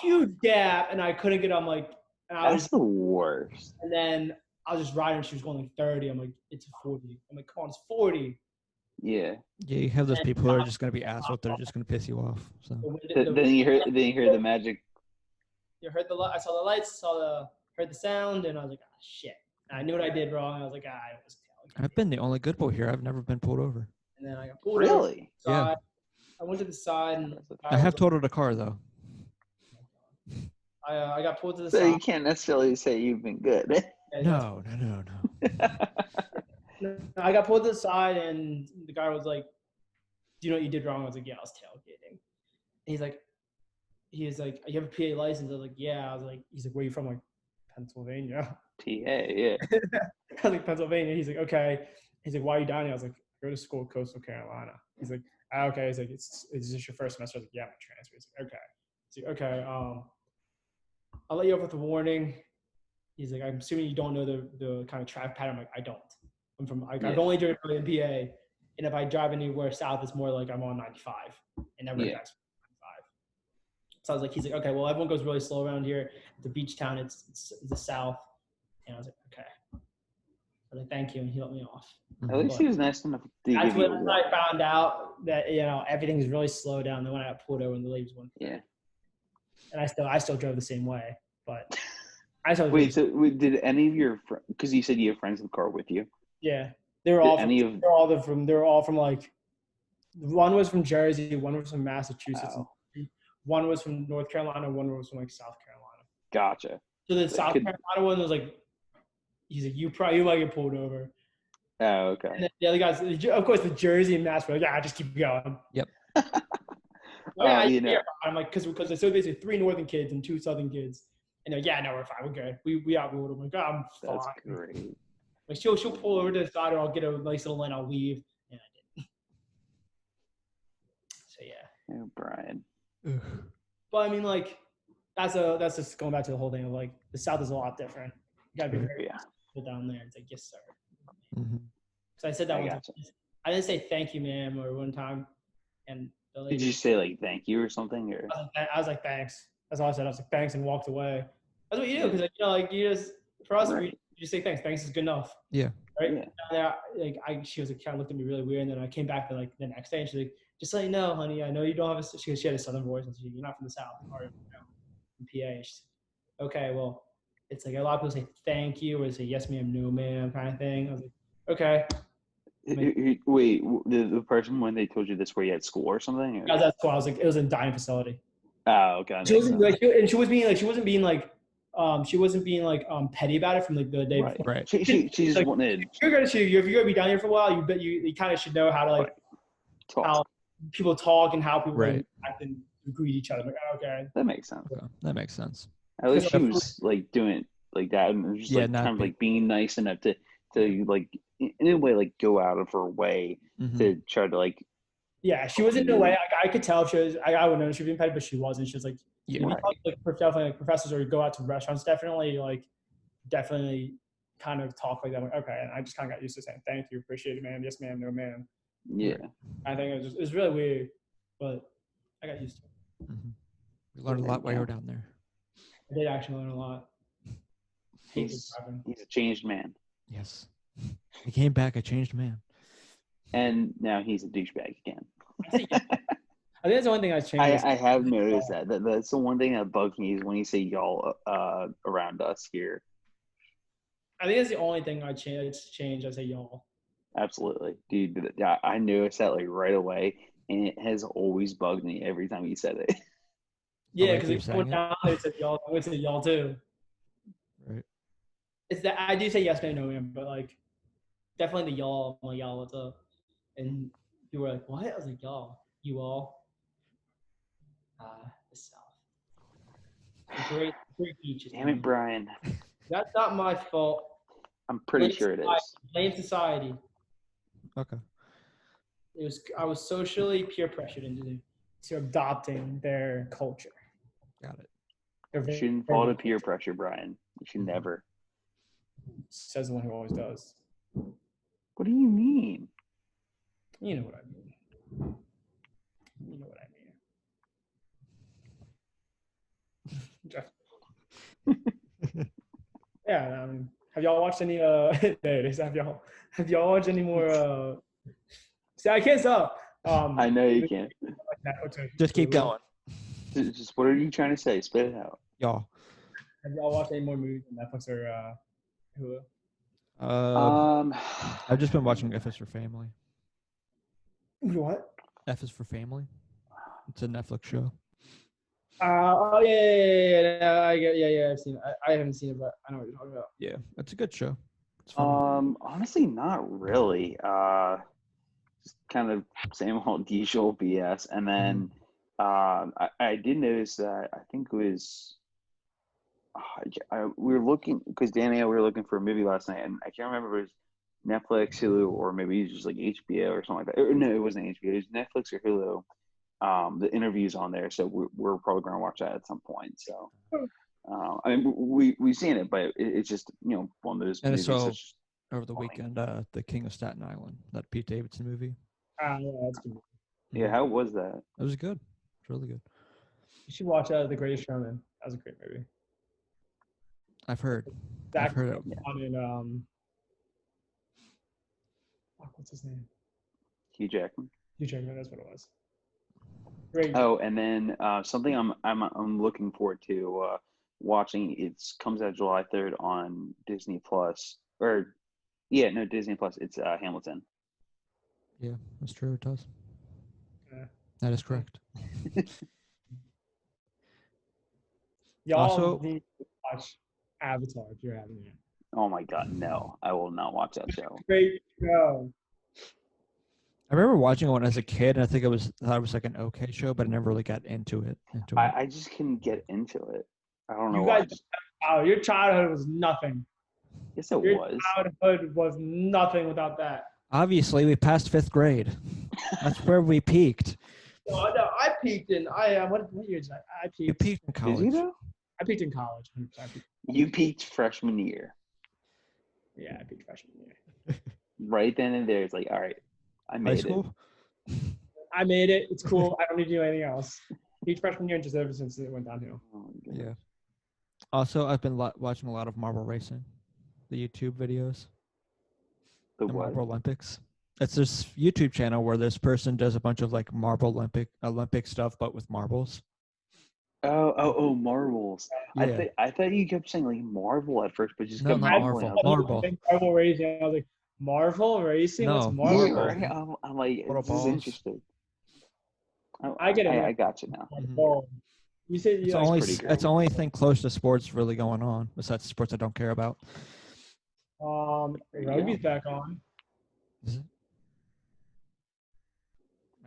huge gap, and I couldn't get. I'm like, that's the worst. And then I was just riding. She was going like 30. I'm like, it's 40. I'm like, come on, it's 40. Yeah. Yeah, you have those people who are just gonna be assholes. They're just gonna piss you off. So then you hear the magic. You heard I saw the lights, heard the sound, and I was like, ah, shit. And I knew what I did wrong. I was like, I was tailgating. I've been the only good boy here. I've never been pulled over. And then I got pulled over. Really? Yeah. I went to the side. And I have totaled a car though. I got pulled to the so side. You can't necessarily say you've been good. No. I got pulled to the side, and the guy was like, do you know what you did wrong? I was like, yeah, I was tailgating. And he was like, you have a PA license? I was like, yeah. He's like, where are you from? I'm like, Pennsylvania. PA, yeah. I was like, Pennsylvania. He's like, okay. He's like, why are you down here? I was like, I go to school in Coastal Carolina. He's like, okay. He's like, is this your first semester? I was like, yeah, my transfer. He's like, okay. He's like, okay. I'll let you off with a warning. He's like, I'm assuming you don't know the kind of traffic pattern. I'm like, I don't. I'm from, I've only driven in PA, and if I drive anywhere south, it's more like I'm on 95, and never back 95. So I was like, he's like, okay, well, everyone goes really slow around here. The beach town, it's the south. And I was like, okay. I was like, thank you, and he let me off. At least he was nice enough to That's give you a when warning. I found out that everything's really slow down. Then when I got pulled over and the ladies went, Yeah. and I still drove the same way, but I still Wait, so did any of your friends? Because you said you have friends in the car with you. yeah, they were all from like one was from Jersey, one was from Massachusetts, and one was from North Carolina, one was from like South Carolina. Gotcha. So the South Carolina one was like, he's like, you might get pulled over. Oh, okay. And then the other guys, of course, the Jersey and Mass were like, yeah, just keep going. Yep. I'm like, because it's so basically 3 northern kids and 2 southern kids. And they're like, yeah, no, we're fine, we're good. We outruled them. Like, I'm fine. That's great. Like she'll pull over to the side, or I'll get a nice little line, I'll leave. And I did. So yeah. Oh, Brian. But I mean, like, that's just going back to the whole thing of like the South is a lot different. You gotta be very down there. It's like, yes, sir. Mm-hmm. So I said that one time. I didn't say thank you, ma'am, or one time. And the lady, did you say like thank you or something? Or I was like, thanks. That's all I said. I was like, thanks, and walked away. That's what you do, because like you just, for us, we just say thanks. Thanks is good enough. Yeah. Right. Yeah. And she was like, kind of looked at me really weird, and then I came back to like the next day, and she's like, just let you know, honey, I know you don't have a. She had a southern voice, and you're not from the South, or from PA. And she's like, okay, well, it's like a lot of people say thank you or say yes, ma'am, no, ma'am, kind of thing. I was like, okay. Wait, the person when they told you this were you at school or something? Or? Yeah, that's why I was like, it was a dining facility. Oh, okay. She wasn't like, she was being like, she wasn't being like petty about it from like the day before. Right. She just like, wanted. If you're gonna be down here for a while, you kind of should know how to like talk. How people talk and how people act and greet each other. Like, okay, that makes sense. Okay. That makes sense. At least she was like doing it like that, and just like kind of like being nice enough to like in a way like go out of her way to try to like. Yeah, she wasn't in a way. Like, I could tell she was. I would know she was being petty, but she wasn't. She was like, definitely like professors or go out to restaurants. Definitely kind of talk like that. Like, okay, and I just kind of got used to saying thank you, appreciate it, man. Yes, ma'am. No, ma'am. Yeah. I think it was really weird, but I got used to it. Mm-hmm. You learned a lot while you were down there. I did actually learn a lot. He's a changed man. Yes. He came back a changed man. And now he's a douchebag again. I think that's the one thing I changed. I have noticed that. That's the one thing that bugs me is when you say y'all around us here. I think that's the only thing I changed. I say y'all. Absolutely. Dude, I noticed that like right away, and it has always bugged me every time you said it. Yeah, because it's going down there, it said y'all. I would say y'all too. Right. It's that I do say yes, man, no, man, but like definitely the y'all. I'm like, y'all, what's up? And people were like, what? I was like, y'all, you all. The South. Great beaches. Damn it, Brian. That's not my fault. I'm pretty sure it is. Blame society. Okay. I was socially peer pressured into adopting their culture. Got it. You shouldn't fall to peer pressure, Brian. You should never. Says the one who always does. What do you mean? You know what I mean. You know what I mean. Yeah, I mean, have y'all watched any there it is. Have y'all watched any more see, I can't stop. I know you can't. Just keep going. Just what are you trying to say? Spit it out. Y'all. Have y'all watched any more movies on Netflix or Hulu? I've just been watching F is for Family. What? F is for Family. It's a Netflix show. Yeah. I've seen it. I haven't seen it, but I know what you're talking about. Yeah, it's a good show. It's funny. Honestly, not really. Just kind of same old usual BS. And then I did notice that I think it was we were looking because Danny and I were looking for a movie last night, and I can't remember if it was Netflix, Hulu, or maybe it was just like HBO or something like that. Or, no, it wasn't HBO. It was Netflix or Hulu. The interviews on there, so we're probably going to watch that at some point. So, I mean, we've seen it, but it's just one of those. And so over the weekend, The King of Staten Island, that Pete Davidson movie. Yeah, that's good. Yeah, how was that? It was good. It's really good. You should watch The Greatest Showman. That was a great movie. I've heard. Zach I've heard it. on in What's his name? Hugh Jackman. Hugh Jackman. That's what it was. Great. Oh, and then something I'm looking forward to watching. It comes out July 3rd on Disney Plus. Disney Plus. It's Hamilton. Yeah, that's true. It does. Yeah. That is correct. Y'all Also- need to watch Avatar if you're having it. Oh my God, no! I will not watch that show. Great show. I remember watching it when I was a kid, and I thought it was like an okay show, but I never really got into it. I just couldn't get into it. I don't know You why. guys, your childhood was nothing. Yes, it Your was. childhood was nothing without that. Obviously, we passed 5th grade. That's where we peaked. No, I peaked in. What year did I peaked? You peaked in college. Did you though? I peaked in college. You peaked freshman year. Yeah, I peaked freshman year. Right then and there, it's like, all right, I High made school? I made it. It's cool. I don't need to do anything else. Peaked freshman year, and just ever since it went downhill. it. Oh, my goodness. Yeah. Also, I've been watching a lot of marble racing, the YouTube videos, The the what? Marble Olympics. It's this YouTube channel where this person does a bunch of like marble Olympic stuff, but with marbles. Oh, marbles. Yeah. I thought you kept saying like Marvel at first, but just No, kept not mumbling. Marvel. Marble. Marvel racing. I was like, Marvel racing? No, What's Marvel? Yeah, Marble. right? I'm like, Little this is balls. interesting. I get it. I got you now. Marble. You said you like, pretty great. It's the only thing close to sports really going on, besides sports I don't care about. you rugby's go. back on. Is it?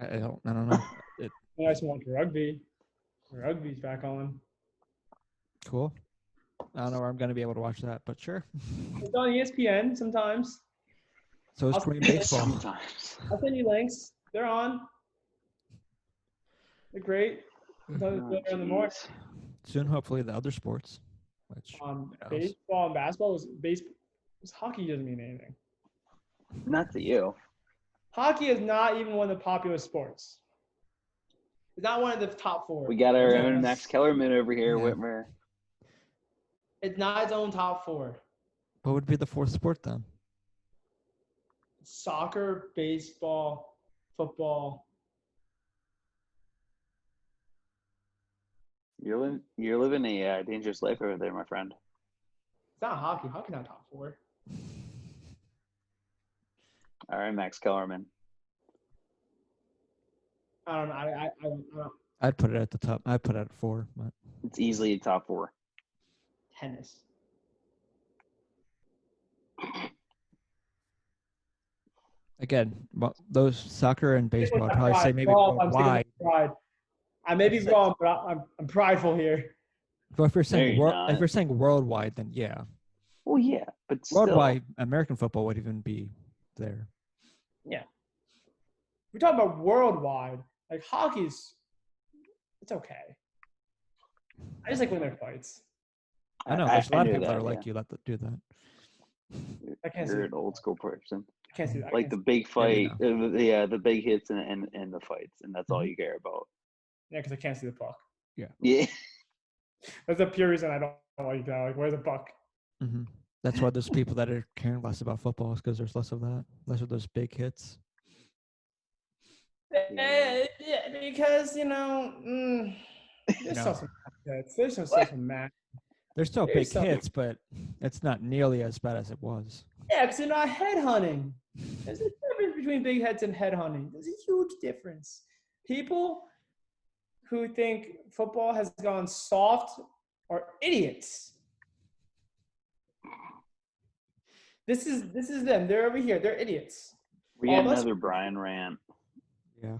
I don't know. I just watch rugby. Rugby's back on. Cool. I don't know where I'm going to be able to watch that, but sure. It's on ESPN sometimes. So it's I'll Korean see it baseball. Sometimes. I'll send you links. They're on. They're great. They're in the morning. jeez. Soon, hopefully, the other sports. Which, who knows? Baseball and basketball hockey doesn't mean anything. Not to you. Hockey is not even one of the popular sports. It's not one of the top 4. We got our It's own not- Max Kellerman over here, Yeah. Whitmer. It's not its own top 4. What would be the 4th sport then? Soccer, baseball, football. You're living a dangerous life over there, my friend. It's not hockey. Hockey's not top 4. All right, Max Kellerman. I don't know. I don't. I'd put it at the top. I'd put it at 4. But It's easily a top 4. Tennis. again, those soccer and baseball, I'd probably say Pride. maybe Well, I'm sticking worldwide. with pride. I may be wrong, but I'm prideful here. But if you're saying you're if you're saying worldwide, then yeah, Well, yeah, but still. worldwide American football would even be there. We're talking about worldwide. Like hockey's, it's okay. I just like when there fights. I know there's a lot of knew people that are yeah. like you that do that. I can't see You're it. an old school person. I can't see that. Like the big fight, the big hits and the fights, and that's all you care about. Yeah, because I can't see the puck. Yeah. That's the pure reason I don't like that. Like, where's the puck? Hmm. That's why there's people that are caring less about football, is because there's less of that, less of those big hits. Yeah, because there's still some hits. There's still some match. There's still There's big some- hits, but it's not nearly as bad as it was. Yeah, because you're not headhunting. There's a difference between big hits and headhunting. There's a huge difference. People who think football has gone soft are idiots. This is them. They're over here. They're idiots. We got All of us- another Brian rant. Yeah.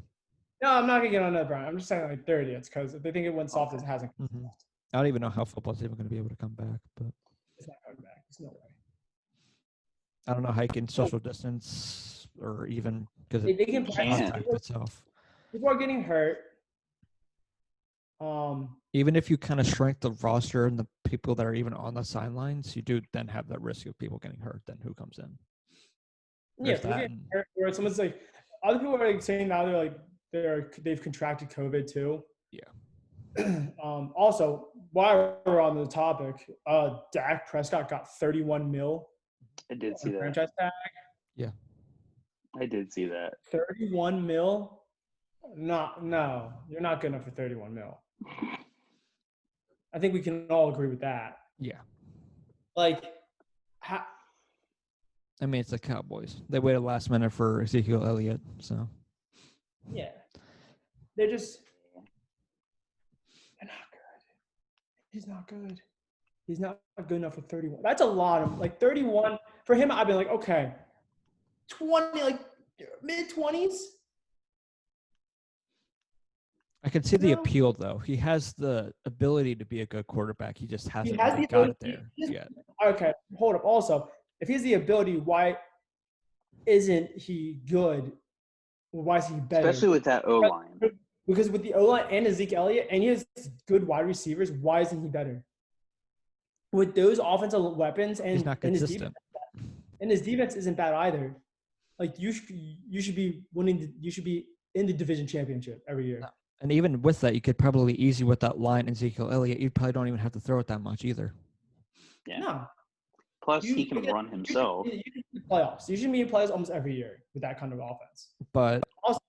No, I'm not gonna get on that, Brian. I'm just saying like they're idiots because if they think it went soft, it hasn't. Hmm. I don't even know how football's even going to be able to come back, but It's not coming back. There's no way. I don't know how you can social distance or even because They can it practice. contact itself. People are getting hurt. Even if you kind of shrink the roster and the people that are even on the sidelines, you do then have that risk of people getting hurt. Then who comes in? Yeah, There's people that getting and- hurt, where someone's like, other people are like saying now they've contracted COVID too. Yeah. Also, while we're on the topic, Dak Prescott got $31 million I did see that. franchise tag. I did see that. 31 mil? No, you're not good enough for 31 mil. I think we can all agree with that. Yeah. Like, I mean, it's the Cowboys. They waited last minute for Ezekiel Elliott, so. yeah. They're not good. He's not good. He's not good enough for 31. That's a lot of, like, 31. For him, I'd be like, okay, 20, like, mid-20s? I can see the appeal, though. He has the ability to be a good quarterback. He just hasn't really got it there yet. Okay, hold up. Also, if he has the ability, why isn't he good? Why is he better? Especially with that O-line. Because with the O-line and Ezekiel Elliott, and he has good wide receivers, why isn't he better? With those offensive weapons and, he's not consistent. And his defense isn't bad either. Like you should be winning. You should be in the division championship every year. No. And even with that, you could probably easy with that line Ezekiel Elliott. You probably don't even have to throw it that much either. Yeah. No. Plus, he can run himself. You should be playoffs. You should be in playoffs almost every year with that kind of offense. But also,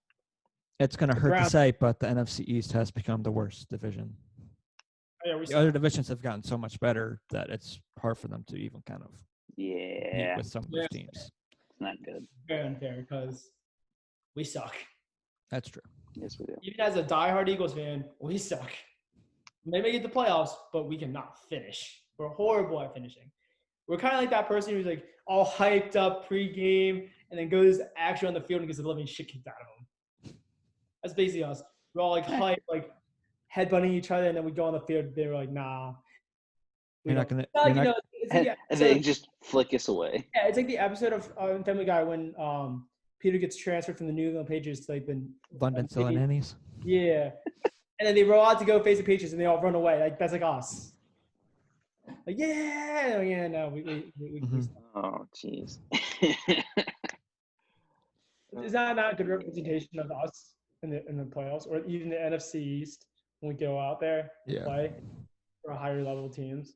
it's going to hurt to say, but the NFC East has become the worst division. Yeah, the other divisions have gotten so much better that it's hard for them to even kind of meet with some of those teams. It's not good. Very unfair because we suck. That's true. Yes, we do. Even as a diehard Eagles fan, we suck. Maybe make it the playoffs, but we cannot finish. We're horrible at finishing. We're kind of like that person who's like all hyped up pregame and then goes actually on the field and gets the living shit kicked out of them. That's basically us. We're all like hyped, like headbutting each other, and then we go on the field. They were like, "Nah, you're not gonna." And they just flick us away. Yeah, it's like the episode of Family Guy when Peter gets transferred from the New England Patriots to like the London Sillinannies. Yeah, and then they roll out to go face the Patriots, and they all run away. Like that's like us. Like no, we Oh, jeez. Is that not a good representation of us in the playoffs or even the NFC East when we go out there and play for higher level teams?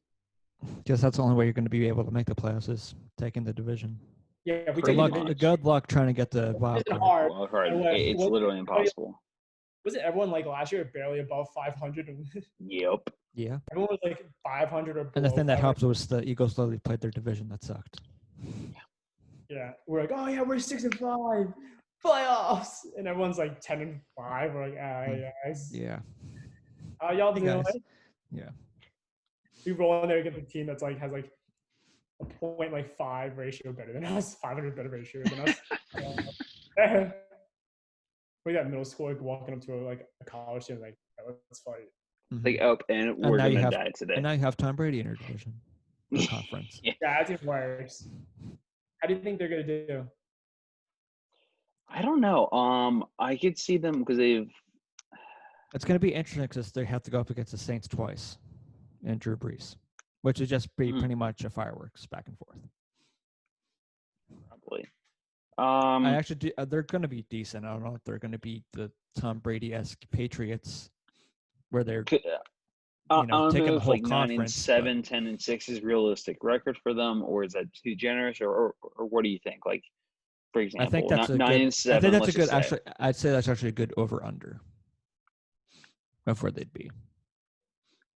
Because that's the only way you're going to be able to make the playoffs is taking the division. Yeah, if we take the division. Good luck trying to get the wild card. It's literally impossible. Was it everyone like last year barely above 500? Yep. Yeah. Everyone was like 500 or below. And the thing that helped was the Eagles slowly played their division. That sucked. Yeah. We're like, oh yeah, we're 6-5, playoffs, and everyone's like 10-5. We're like, guys. Yeah. Y'all doing guys. Right? Yeah. We roll in there against a team that's like has like a 0.5 ratio better than us, 500 better ratio than us. We got middle school like walking up to a college team like, let's fight. Mm-hmm. Like and we're gonna die today. And now you have Tom Brady in your division, or conference. Yeah, that's even worse. How do you think they're gonna do? I don't know. I could see them because they've. It's gonna be interesting because they have to go up against the Saints twice, and Drew Brees, which would just be pretty much a fireworks back and forth. Probably. I actually do, they're going to be decent. I don't know if they're going to be the Tom Brady-esque Patriots, where they're taking the whole like conference. 9-7, 10-6 is realistic record for them, or is that too generous, or what do you think? Like, for example, I think that's 9-7. I think that's a good. Actually, I'd say that's actually a good over/under of where they'd be.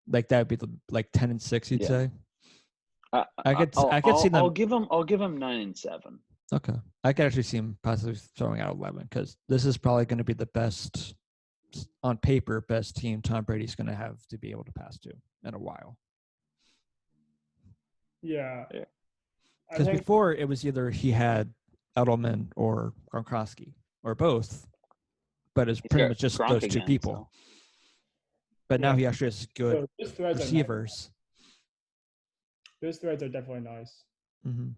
Like that would be like 10-6. You'd say. I could see them. I'll give them 9-7. Okay. I could actually see him possibly throwing out 11 because this is probably going to be the best, on paper, best team Tom Brady's going to have to be able to pass to in a while. Yeah. Because before it was either he had Edelman or Gronkowski or both, but it's pretty much just those two people. So. But now he actually has good receivers. Those threads are definitely nice. Mm-hmm.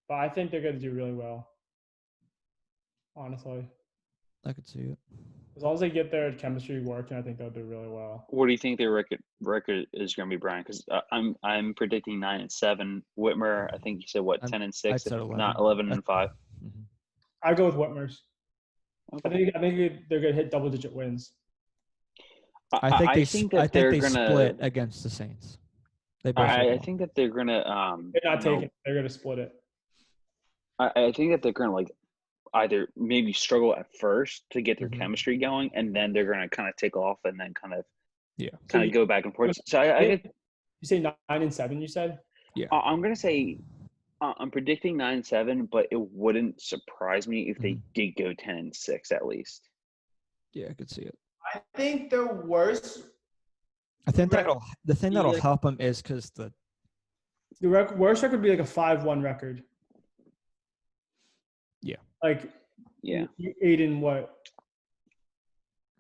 But I think they're going to do really well. Honestly. I could see it. As long as they get their chemistry working, I think they'll do really well. What do you think their record is going to be, Brian? Because I'm predicting 9-7. Whitmer, I think you said 10-6, not 11-5. Mm-hmm. I go with Whitmer's. Okay. I think they're going to hit double-digit wins. I think they split against the Saints. I think that they're gonna. They're not taking it. They're gonna split it. I think that they're gonna either maybe struggle at first to get their Mhm. chemistry going, and then they're going to kind of take off and then kind of So you, go back and forth. So I you say 9-7, you said? Yeah. I'm going to say I'm predicting 9-7, but it wouldn't surprise me if they did go 10-6 at least. Yeah, I could see it. I think the worst. I think Rec- the thing that'll like- help them is because the worst record would be like a 5-1 record. Yeah. Like Yeah. 8 and what?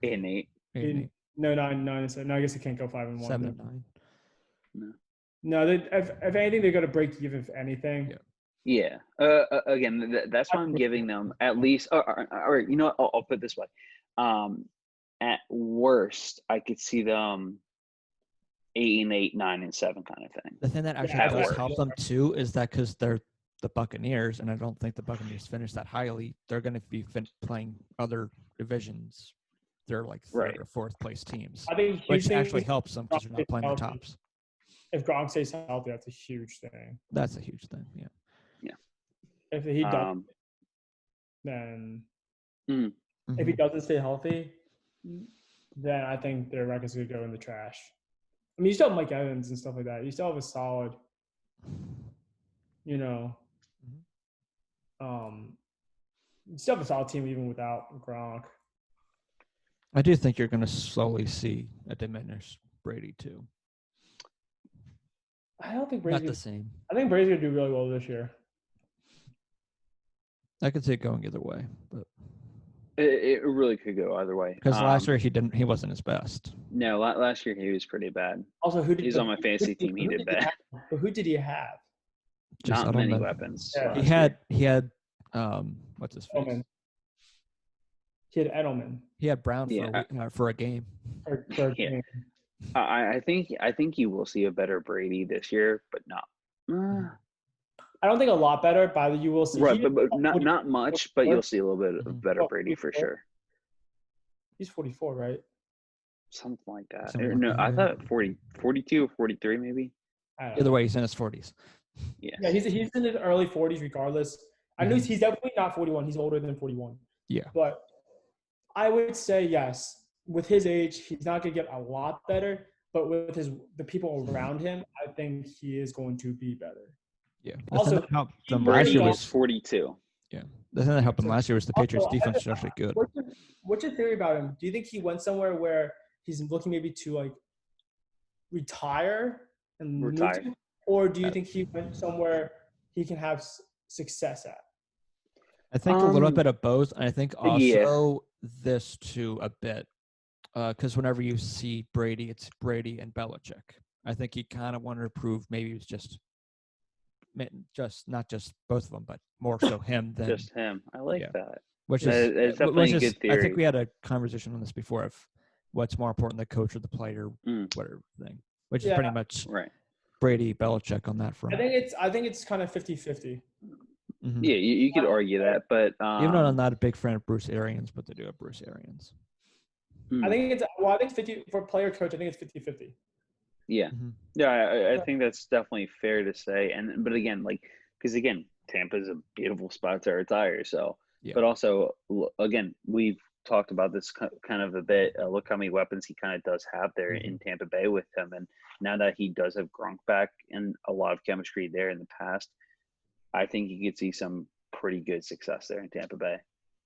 8-8. No, 9-7. No, I guess it can't go 5-1. 7-9. No, if anything, they're gonna break even. If anything. Yeah. Again, that's why I'm giving them at least. Or you know what? I'll put it this way. At worst, I could see them 8-8, 9-7 kind of thing. The thing that actually At does worst. help them too is that because they're the Buccaneers, and I don't think the Buccaneers finish that highly. They're going to be playing other divisions. They're like third or fourth place teams, I think which actually helps them because you're not playing the tops. If Gronk stays healthy, that's a huge thing. That's a huge thing. Yeah. If he does, then if he Mhm. doesn't stay healthy, then I think their record's gonna go in the trash. I mean, you still have Mike Evans and stuff like that. You still have a solid, you still have a solid team even without Gronk. I do think you're going to slowly see a diminished Brady too. I don't think Brady's Not the same. I think Brady's gonna do really well this year. I could see it going either way, but It really could go either way. because last year he wasn't his best. No, last year he was pretty bad. Also, He's on my fantasy team. He did bad. But who did he have? Not many Edelman. weapons. Yeah. He had what's his face? Edelman. He had Edelman. He had Brown for a game. Yeah. I think you will see a better Brady this year, but not. I don't think a lot better, but you will see. Right, but not much, but you'll see a little bit of better Brady for sure. He's 44, right? Something like that. Something No, like I that. thought 42 or 43 maybe. Either way, he's in his 40s. Yeah, he's in his early 40s regardless. I know he's definitely not 41. He's older than 41. Yeah. But I would say yes. With his age, he's not going to get a lot better. But with the people around him, I think he is going to be better. Yeah. Also, Brady was 42. Yeah. The thing that helped him last year was the Patriots' defense was actually good. What's your theory about him? Do you think he went somewhere where he's looking maybe to like retire and move to, or do you think he went somewhere he can have success at? I think a little bit of both, and I think also this too a bit, because whenever you see Brady, it's Brady and Belichick. I think he kind of wanted to prove maybe it was just not just both of them, but more so him than just him. I like that. Which is definitely a good theory. I think we had a conversation on this before of what's more important, the coach or the player, whatever thing. Which is pretty much Brady, Belichick on that front. I think it's kind of 50-50. Mm-hmm. Yeah, you could argue that, but even though I'm not a big fan of Bruce Arians, but they do have Bruce Arians. I think it's 50 for player coach. I think it's 50-50. Yeah, I think that's definitely fair to say. But again, because Tampa's a beautiful spot to retire. So, but also again, we've talked about this kind of a bit. Look how many weapons he kind of does have there in Tampa Bay with him, and now that he does have Gronk back and a lot of chemistry there in the past, I think you could see some pretty good success there in Tampa Bay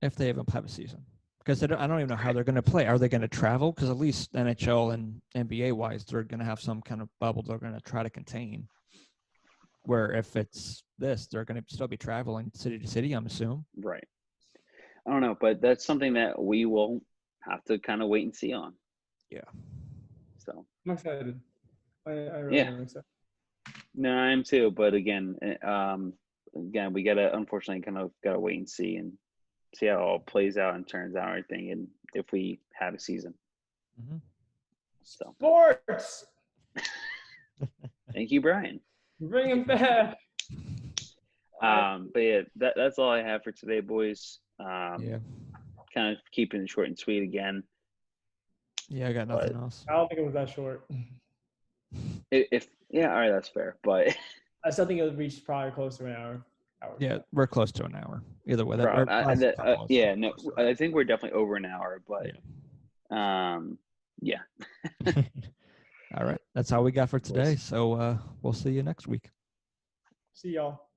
if they even have a season. Because I don't even know how they're going to play. Are they going to travel? Because at least NHL and NBA wise, they're going to have some kind of bubble they're going to try to contain. Where if it's this, they're going to still be traveling city to city, I'm assuming. Right. I don't know, but that's something that we will have to kind of wait and see on. Yeah. So I'm excited. I really am excited. No, I am too. But again, we gotta unfortunately kind of gotta wait and see how it all plays out and turns out and everything, and if we have a season. Mm-hmm. So sports. Thank you, Brian. Bring him back. But yeah, that's all I have for today, boys. Kind of keeping it short and sweet again. Yeah, I got nothing else. I don't think it was that short. All right, that's fair. But I still think it reached probably close to an hour. hours. Yeah, we're close to an hour. Either way, yeah, no, I think we're definitely over an hour, but yeah. All right, that's all we got for today. So we'll see you next week. See y'all.